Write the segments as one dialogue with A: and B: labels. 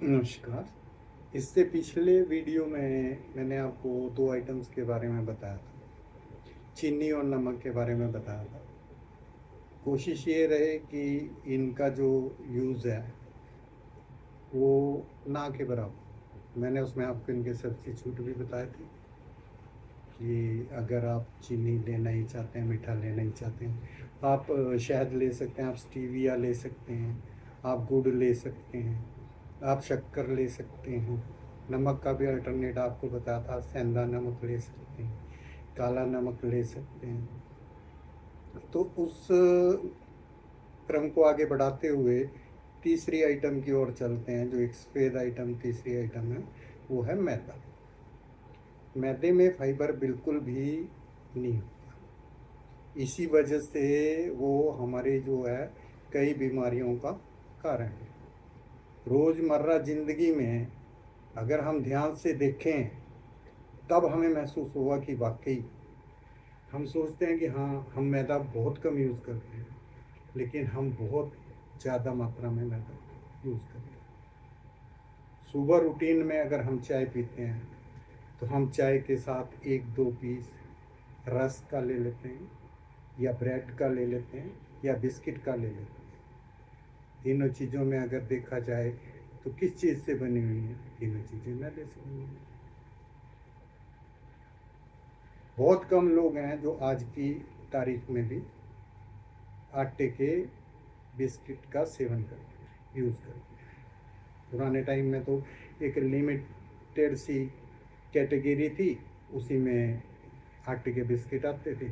A: नमस्कार। इससे पिछले वीडियो में मैंने आपको 2 आइटम्स के बारे में बताया था। चीनी और नमक के बारे में बताया था। कोशिश ये रहे कि इनका जो यूज़ है वो ना के बराबर। मैंने उसमें आपको इनके सब्स्टिट्यूट भी बताए थे कि अगर आप चीनी लेना ही चाहते हैं, मीठा लेना ही चाहते हैं, आप शहद ले सकते हैं, आप स्टीविया ले सकते हैं, आप गुड़ ले सकते हैं, आप शक्कर ले सकते हैं। नमक का भी अल्टरनेट आपको बताया था, सेंधा नमक ले सकते हैं, काला नमक ले सकते हैं। तो उस क्रम को आगे बढ़ाते हुए तीसरी आइटम की ओर चलते हैं। जो एक सफ़ेद आइटम, तीसरी आइटम है, वो है मैदा। मैदे में फाइबर बिल्कुल भी नहीं होता। इसी वजह से वो हमारे जो है कई बीमारियों का कारण है। रोज़मर्रा ज़िंदगी में अगर हम ध्यान से देखें तब हमें महसूस होगा कि वाकई हम सोचते हैं कि हाँ, हम मैदा बहुत कम यूज़ करते हैं, लेकिन हम बहुत ज़्यादा मात्रा में मैदा यूज़ करते हैं। सुबह रूटीन में अगर हम चाय पीते हैं तो हम चाय के साथ 1-2 पीस रस्क का ले लेते हैं, या ब्रेड का ले लेते हैं, या बिस्किट का ले लेते हैं। तीनों चीज़ों में अगर देखा जाए तो किस चीज़ से बनी हुई है? तीनों चीज़ें मैदे से बनी हुई हैं। बहुत कम लोग हैं जो आज की तारीख में भी आटे के बिस्किट का सेवन करते हैं, यूज़ करते हैं। पुराने टाइम में तो एक लिमिटेड सी कैटेगरी थी, उसी में आटे के बिस्किट आते थे,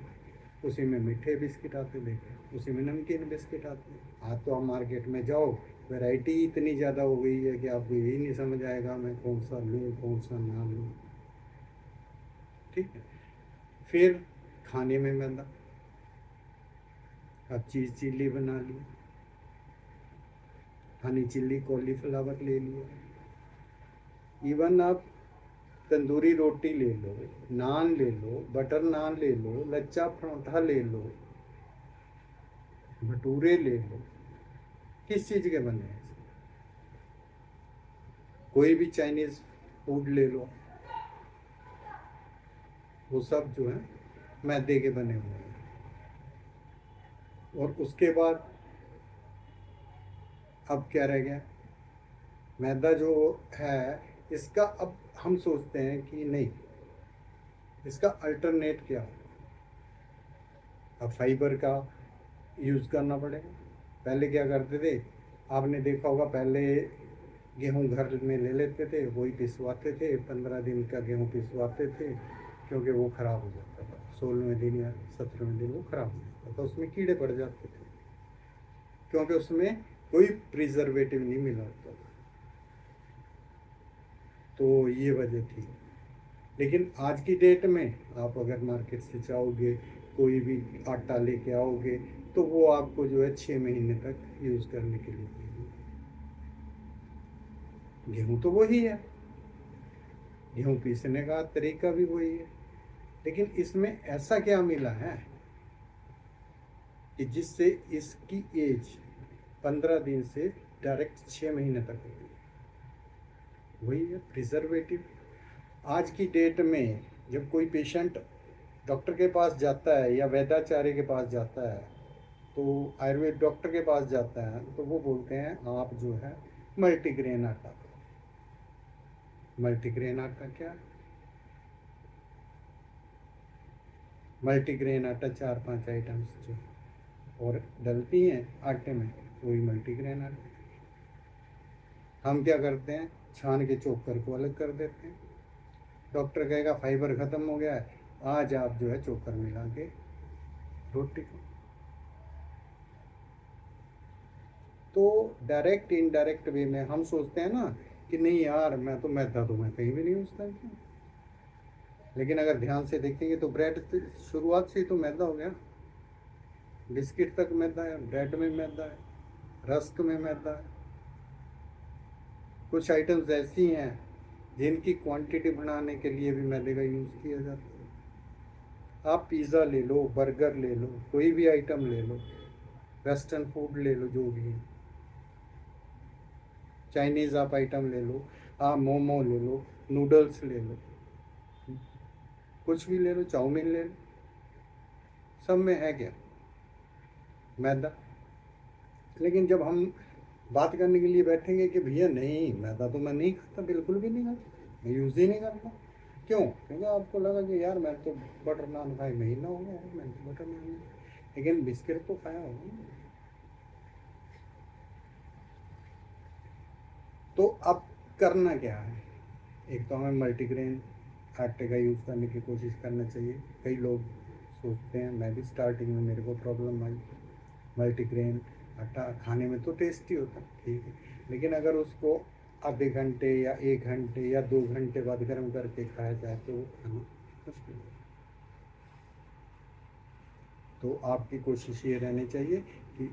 A: उसी में मीठे बिस्किट आते थे, उसी में नमकीन बिस्किट आते थे। आज तो आप मार्केट में जाओ, वैरायटी इतनी ज़्यादा हो गई है कि आपको यही नहीं समझ आएगा मैं कौन सा लूँ, कौन सा ना लूँ। ठीक है। फिर खाने में मैदा, आप चीज़ चिल्ली बना ली, हनी चिल्ली कॉलीफ्लावर ले लिया, इवन आप तंदूरी रोटी ले लो, नान ले लो, बटर नान ले लो, लच्छा पराठा ले लो, भटूरे ले लो। किस चीज़ के बने हैं? कोई भी चाइनीज़ फूड ले लो, वो सब जो है मैदे के बने हुए हैं। और उसके बाद अब क्या रह गया? मैदा जो है, इसका अब हम सोचते हैं कि नहीं, इसका अल्टरनेट क्या हो? अब फाइबर का यूज़ करना पड़ेगा। पहले क्या करते थे? आपने देखा होगा, पहले गेहूँ घर में ले लेते थे, वही पिसवाते थे, 15 दिन का गेहूँ पिसवाते थे, क्योंकि वो ख़राब हो जाता था। 16वें दिन या 17वें दिन वो ख़राब हो जाता था, उसमें कीड़े पड़ जाते थे, क्योंकि उसमें कोई प्रिजर्वेटिव नहीं मिला होता था। तो ये वजह थी। लेकिन आज की डेट में आप अगर मार्केट से जाओगे, कोई भी आटा लेके आओगे, तो वो आपको जो है 6 महीने तक यूज़ करने के लिए देंगे। गेहूँ तो वही है, गेहूँ पीसने का तरीका भी वही है, लेकिन इसमें ऐसा क्या मिला है कि जिससे इसकी एज 15 दिन से डायरेक्ट 6 महीने तक होती है? वही है प्रिजर्वेटिव। आज की डेट में जब कोई पेशेंट डॉक्टर के पास जाता है या वैद्याचार्य के पास जाता है, तो आयुर्वेद डॉक्टर के पास जाता है, तो वो बोलते हैं आप जो है मल्टीग्रेन आटा खाओ। मल्टीग्रेन आटा क्या है? मल्टीग्रेन आटा 4-5 आइटम्स जो और डलती हैं आटे में, वही मल्टीग्रेन आटा। हम क्या करते हैं? छान के चोकर को अलग कर देते हैं। डॉक्टर कहेगा फाइबर ख़त्म हो गया है, आज आप जो है चोकर मिला के रोटी खाओ। तो डायरेक्ट इनडायरेक्ट वे में हम सोचते हैं ना कि नहीं यार, मैं तो मैदा तो मैं कहीं भी नहीं यूज़ करता। लेकिन अगर ध्यान से देखेंगे तो ब्रेड से शुरुआत से ही तो मैदा हो गया। बिस्किट तक मैदा है, ब्रेड में मैदा है, रस्क में मैदा है। कुछ आइटम्स ऐसी हैं जिनकी क्वांटिटी बढ़ाने के लिए भी मैदे का यूज़ किया जाता है। आप पिज़्ज़ा ले लो, बर्गर ले लो, कोई भी आइटम ले लो, वेस्टर्न फूड ले लो, जो भी है, चाइनीज़ आप आइटम ले लो, आप मोमो ले लो, नूडल्स ले लो, कुछ भी ले लो, चाउमीन ले लो, सब में है क्या? मैदा। लेकिन जब हम बात करने के लिए बैठेंगे कि भैया नहीं, मैदा तो मैं नहीं खाता, बिल्कुल भी नहीं खाता, मैं यूज़ ही नहीं करता। क्यों? क्योंकि आपको लगा कि यार मैं तो बटर नान खाए महीना हो गया है, मैंने तो बटर नान नहीं, लेकिन बिस्किट तो खाया होगा। तो अब करना क्या है? एक तो हमें मल्टीग्रेन आटे का यूज़ करने की कोशिश करना चाहिए। कई लोग सोचते हैं, मैं भी स्टार्टिंग में मेरे को प्रॉब्लम आई, मल्टीग्रेन आटा खाने में तो टेस्टी होता है, ठीक है, लेकिन अगर उसको आधे घंटे या 1 घंटे या 2 घंटे बाद गर्म करके खाया जाए तो वो खाना मुश्किल है। तो आपकी कोशिश ये रहनी चाहिए कि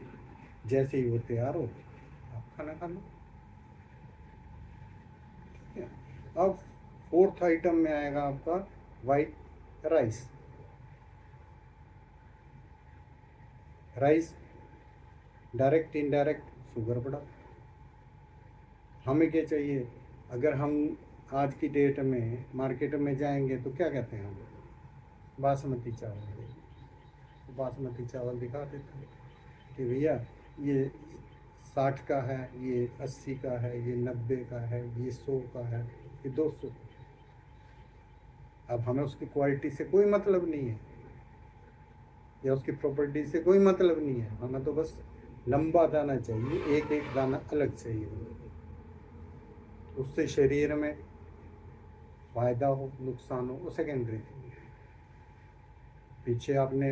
A: जैसे ही वो तैयार हो आप खाना खा लो, ठीक है। अब फोर्थ आइटम में आएगा आपका white rice. Rice direct indirect sugar बढ़ा। हमें क्या चाहिए? अगर हम आज की डेट में मार्केट में जाएंगे तो क्या कहते हैं हम? बासमती चावल। तो बासमती चावल दिखा देते हैं कि भैया ये 60 का है, ये 80 का है, ये 90 का है, ये 100 का है, ये 200। अब हमें उसकी क्वालिटी से कोई मतलब नहीं है या उसकी प्रॉपर्टी से कोई मतलब नहीं है, हमें तो बस लंबा दाना चाहिए, एक एक दाना अलग चाहिए, उससे शरीर में फ़ायदा हो नुकसान हो वो सेकेंडरी। पीछे आपने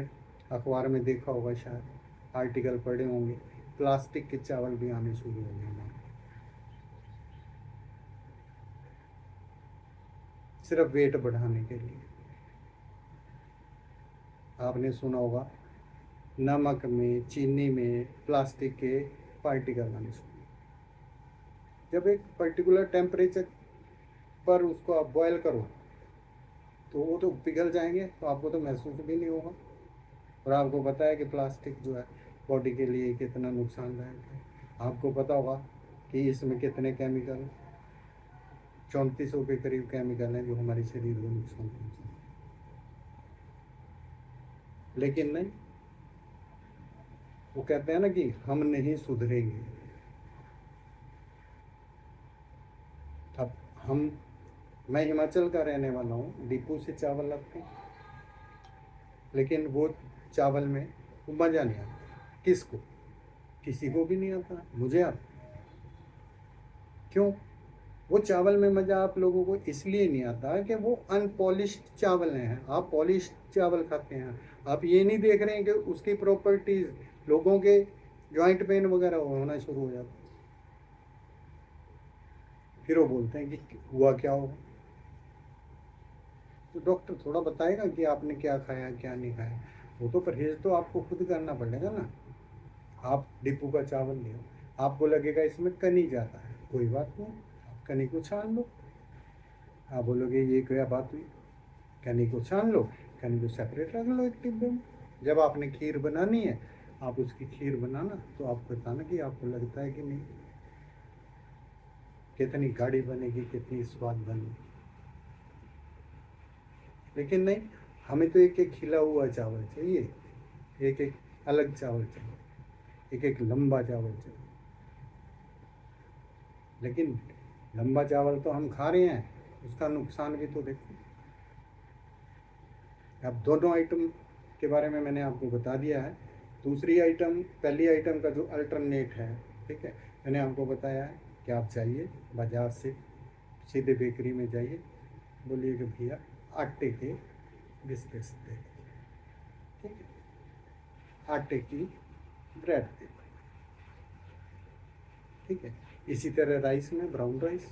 A: अखबार में देखा होगा, शायद आर्टिकल पढ़े होंगे, प्लास्टिक के चावल भी आने शुरू हो गए हैं, सिर्फ वेट बढ़ाने के लिए। आपने सुना होगा नमक में, चीनी में प्लास्टिक के पार्टिकल आने शुरू। जब एक पर्टिकुलर टेम्परेचर पर उसको आप बॉयल करो तो वो तो पिघल जाएंगे, तो आपको तो महसूस भी नहीं होगा। और आपको पता है कि प्लास्टिक जो है बॉडी के लिए कितना नुकसानदायक है। आपको पता होगा कि इसमें कितने केमिकल, 3400 के करीब केमिकल हैं जो हमारे शरीर को नुकसान पहुँचाते हैं। लेकिन नहीं, वो कहते हैं ना कि हम नहीं सुधरेंगे। अब हम, मैं हिमाचल का रहने वाला हूँ, डिपू से चावल लाते हैं, लेकिन वो चावल में वो मज़ा नहीं आता। किसको? किसी को भी नहीं आता, मुझे आता। क्यों? वो चावल में मज़ा आप लोगों को इसलिए नहीं आता है कि वो अनपॉलिश्ड चावल हैं, आप पॉलिश्ड चावल खाते हैं। आप ये नहीं देख रहे हैं कि उसकी प्रॉपर्टीज़, लोगों के जॉइंट पेन वगैरह होना शुरू हो जाता है। फिर वो बोलते हैं कि हुआ क्या हो। तो डॉक्टर थोड़ा बताएगा कि आपने क्या खाया क्या नहीं खाया, वो तो परहेज़ तो आपको खुद करना पड़ेगा ना। आप डिपू का चावल ले, आपको लगेगा इसमें कनी ज़्यादा है, कोई बात नहीं, आप कनी को छान लो। आप बोलोगे ये क्या बात हुई? कनी को छान लो, कनी को सेपरेट रख लो एक डिब्बे में। जब आपने खीर बनानी है, आप उसकी खीर बनाना, तो आप बताना कि आपको लगता है कि नहीं, कितनी गाढ़ी बनेगी, कितनी स्वाद बनेगी। लेकिन नहीं, हमें तो एक एक खिला हुआ चावल चाहिए, एक एक अलग चावल चाहिए, एक एक लंबा चावल चाहिए। लेकिन लंबा चावल तो हम खा रहे हैं, उसका नुकसान भी तो देखो। अब दोनों आइटम के बारे में मैंने आपको बता दिया है। दूसरी आइटम, पहली आइटम का जो अल्टरनेट है, ठीक है, मैंने आपको बताया है कि आप जाइए बाज़ार से, सीधे बेकरी में जाइए, बोलिए कि भैया आटे के बिस्किट्स दे, ठीक है, आटे की ब्रेड दे, ठीक है। इसी तरह राइस में ब्राउन राइस,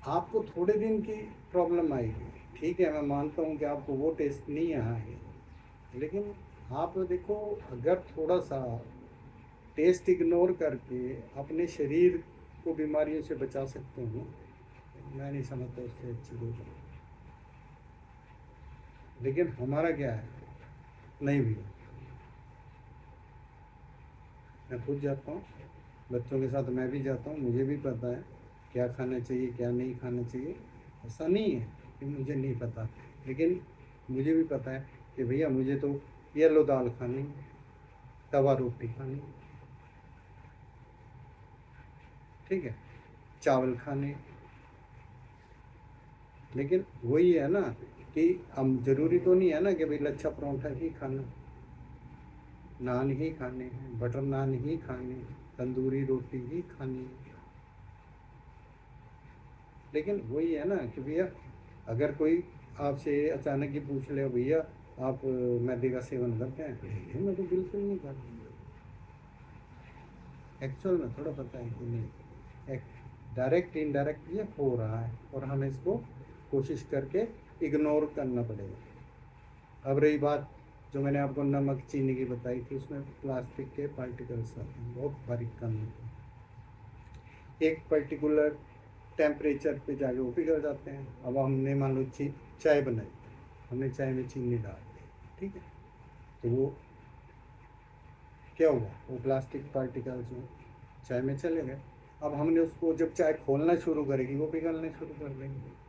A: आपको थोड़े दिन की प्रॉब्लम आएगी, ठीक है, मैं मानता हूँ कि आपको वो टेस्ट नहीं आएगा, लेकिन आप देखो, अगर थोड़ा सा टेस्ट इग्नोर करके अपने शरीर को बीमारियों से बचा सकते हो, मैं नहीं समझता उससे अच्छी कोई बात। लेकिन हमारा क्या है, नहीं भी, मैं खुद जाता हूँ, बच्चों के साथ मैं भी जाता हूँ, मुझे भी पता है क्या खाना चाहिए क्या नहीं खाना चाहिए। ऐसा नहीं है कि मुझे नहीं पता, लेकिन मुझे भी पता है कि भैया मुझे तो येलो दाल खानी है, तवा रोटी खानी है, ठीक है, चावल खाने। लेकिन वही है ना कि हम जरूरी तो नहीं है ना कि भाई लच्छा परोठा ही खाना, नान ही खाने हैं, बटर नान ही खाने हैं, तंदूरी रोटी ही खानी है। लेकिन वही है ना कि भैया अगर कोई आपसे अचानक ही पूछ ले भैया आप मैदे का सेवन करते हैं, तो मैं तो बिल्कुल नहीं करता। एक्चुअल में थोड़ा पता है कि नहीं, डायरेक्ट इनडायरेक्ट ये हो रहा है और हमें इसको कोशिश करके इग्नोर करना पड़ेगा। अब रही बात जो मैंने आपको नमक चीनी की बताई थी, उसमें प्लास्टिक के पार्टिकल्स आते हैं, बहुत बारीक कण होते हैं, एक पर्टिकुलर टेम्परेचर पे जाके वो पिघल जाते हैं। अब हमने मान लो चाय बनाई, हमने चाय में चीनी डाल दी, ठीक है, तो वो क्या हुआ, वो प्लास्टिक पार्टिकल्स जो चाय में चले गए। अब हमने उसको जब चाय खोलना शुरू करेगी वो पिघलने शुरू कर देंगे।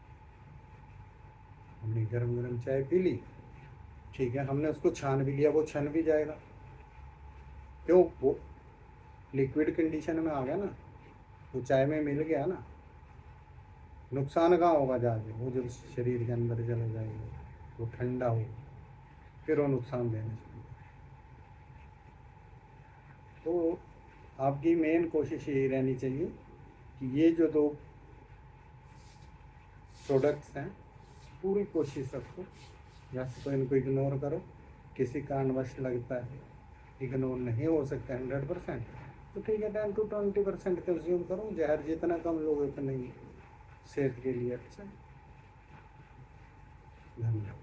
A: हमने गरम गरम चाय पी ली, ठीक है, हमने उसको छान भी लिया, वो छन भी जाएगा, क्यों, वो लिक्विड कंडीशन में आ गया ना, वो चाय में मिल गया ना। नुकसान कहाँ होगा जाके, वो जब शरीर के अंदर चला जाएगा, वो ठंडा हो, फिर वो नुकसान देने से। तो आपकी मेन कोशिश यही रहनी चाहिए कि ये जो दो प्रोडक्ट्स हैं, पूरी कोशिश रखो, या तो इनको इग्नोर करो, किसी कारणवश लगता है इग्नोर नहीं हो सकता 100%, तो ठीक है 10 to 20% कंज्यूम करो, जहर जितना कम लोगे उतना ही सेहत के लिए अच्छा है। धन्यवाद।